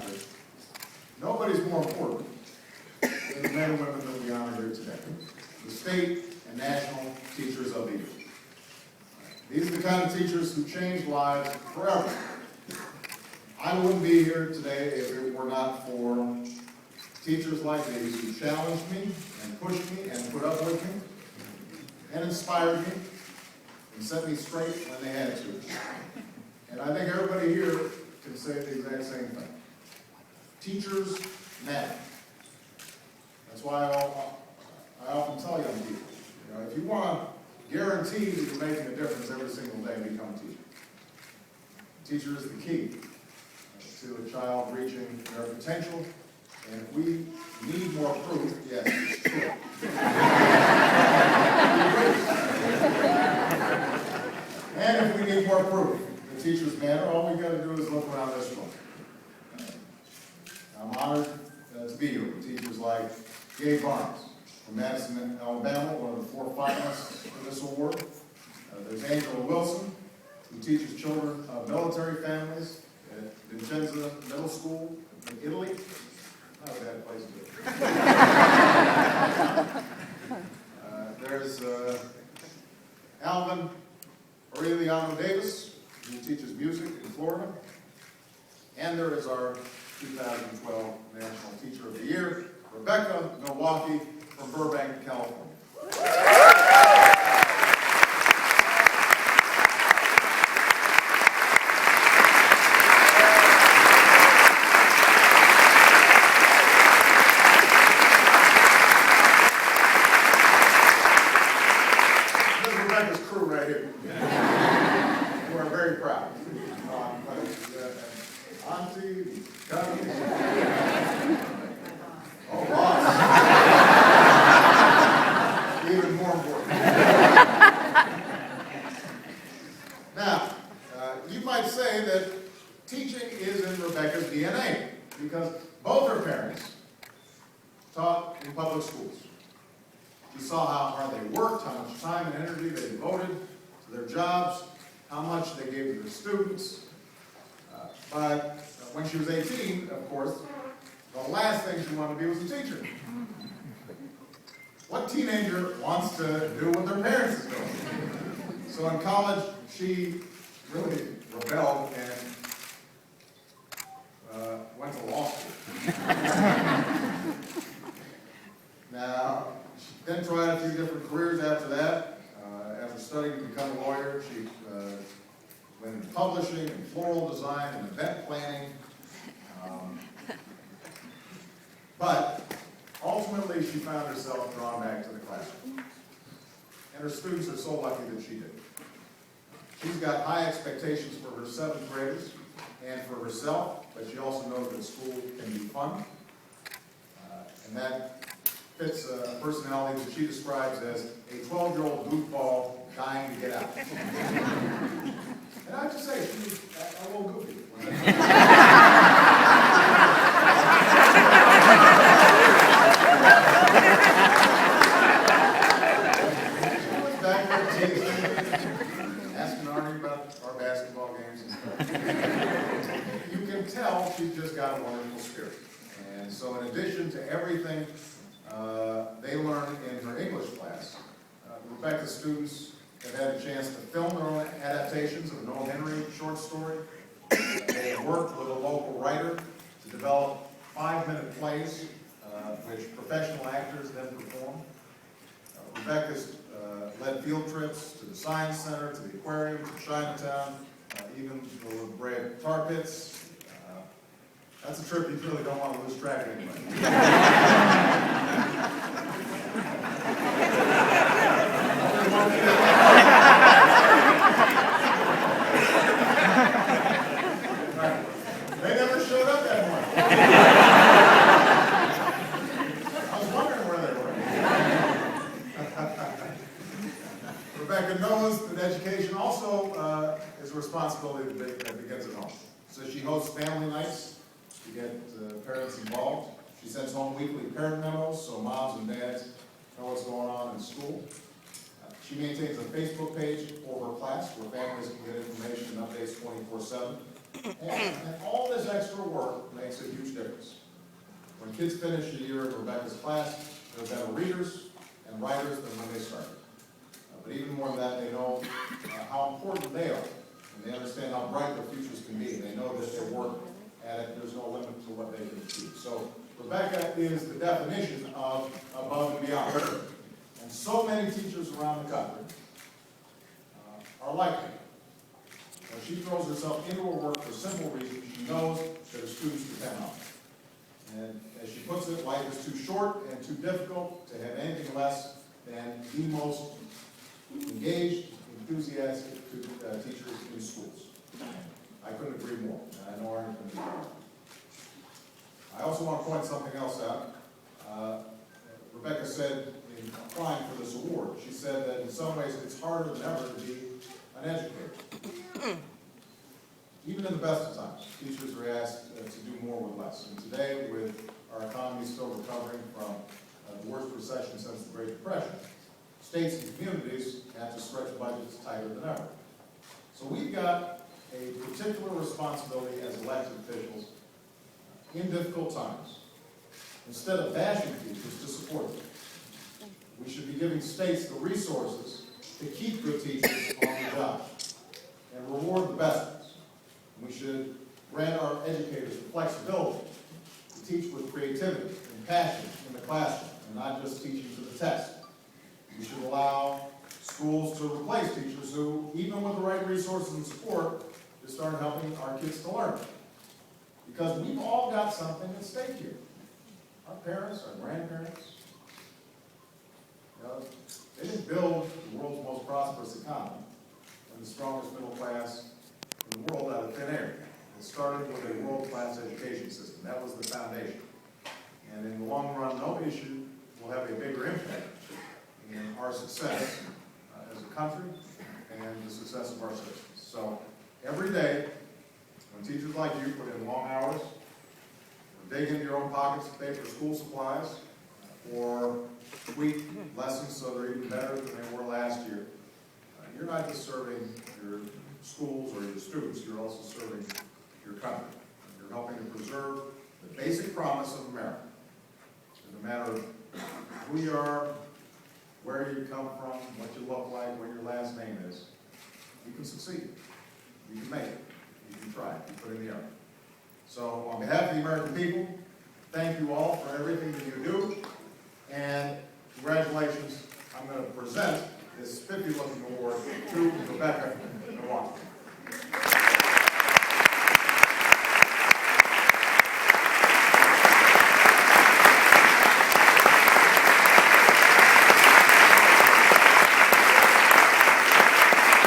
out that nobody's more important than the men and women that we honor here today, the state and national teachers of the year. These are the kind of teachers who change lives forever. I wouldn't be here today if it were not for teachers like these who challenged me and pushed me and put up with me and inspired me and set me straight when they had to. And I think everybody here can say the exact same thing. Teachers matter. That's why I often tell young people, if you want to guarantee that you're making a difference every single day, become a teacher. Teacher is the key to a child reaching their potential. And if we need more proof, yes, it's true. And if we need more proof that teachers matter, all we got to do is look around this room. I'm honored to be here with teachers like Gabe Barnes from Madison, Alabama, one of the 4 finalists for this award. There's Angela Wilson, who teaches children of military families at Vincenza Middle School in Italy. Not a bad place to be. There's Alvin Aureliano Davis, who teaches music in Florida. And there is our 2012 National Teacher of the Year, Rebecca Milwaukee from Burbank, California. This is Rebecca's crew right here. We are very proud. Auntie, cousins. Oh, lots. Even more important. Now, you might say that teaching is in Rebecca's DNA because both her parents taught in public schools. She saw how hard they worked, how much time and energy they devoted to their jobs, how much they gave to their students. But when she was 18, of course, the last thing she wanted to be was a teacher. What teenager wants to do what their parents is doing? So in college, she really rebelled and went to law school. Now, she then tried a few different careers after that. After studying to become a lawyer, she went into publishing and floral design and event planning. But ultimately, she found herself drawn back to the classroom. And her students are so lucky that she did. She's got high expectations for her 7th graders and for herself, but she also knows that school can be fun. And that fits a personality that she describes as a 12-year-old goofball dying to get out. And I have to say, she's a little goofy. She was back there teasing, asking Arnie about our basketball games and stuff. You can tell she's just got a wonderful spirit. And so in addition to everything they learned in her English class, Rebecca's students have had a chance to film their own adaptations of a Noel Henry short story. They have worked with a local writer to develop 5-minute plays, which professional actors then perform. Rebecca's led field trips to the Science Center, to the aquarium, to Chinatown, even to the La Brea Tar Pits. That's a trip you really don't want to lose track of anyway. They never showed up that morning. I was wondering where they were. Rebecca knows that education also is a responsibility that begins at home. So she hosts family nights to get parents involved. She sends home weekly parent memos so moms and dads know what's going on in school. She maintains a Facebook page for her class where families can get information and updates 24/7. And all this extra work makes a huge difference. When kids finish a year in Rebecca's class, they're better readers and writers than when they started. But even more than that, they know how important they are, and they understand how bright their futures can be. They know that if they work at it, there's no limit to what they can achieve. So Rebecca is the definition of above and beyond. And so many teachers around the country are like her. She throws herself into her work for simple reasons. She knows that her students depend on her. And as she puts it, life is too short and too difficult to have anything less than the most engaged, enthusiastic teachers in schools. I couldn't agree more, and I know Arnie couldn't agree more. I also want to point something else out. Rebecca said in applying for this award, she said that in some ways it's harder than ever to be an educator. Even in the best of times, teachers are asked to do more with less. And today, with our economy still recovering from the worst recession since the Great Depression, states and communities have to stretch budgets tighter than ever. So we've got a particular responsibility as elected officials in difficult times. Instead of bashing teachers, to support them. We should be giving states the resources to keep good teachers on the job and reward the best ones. We should grant our educators the flexibility to teach with creativity and passion in the classroom and not just teaching to the test. We should allow schools to replace teachers who, even with the right resources and support, just aren't helping our kids to learn. Because we've all got something at stake here. Our parents, our grandparents, they didn't build the world's most prosperous economy and the strongest middle class in the world out of thin air. It started with a world-class education system. That was the foundation. And in the long run, no issue will have a bigger impact in our success as a country and the success of our citizens. So every day, when teachers like you put in long hours, or dig into your own pockets to pay for school supplies, or tweak lessons so they're even better than they were last year, you're not just serving your schools or your students, you're also serving your country. You're helping to preserve the basic promise of America. No matter who you are, where you come from, what you look like, what your last name is, you can succeed. You can make it. You can try it. You put in the effort. So on behalf of the American people, thank you all for everything that you do. And congratulations. I'm going to present this 50-looking award to Rebecca Milwaukee.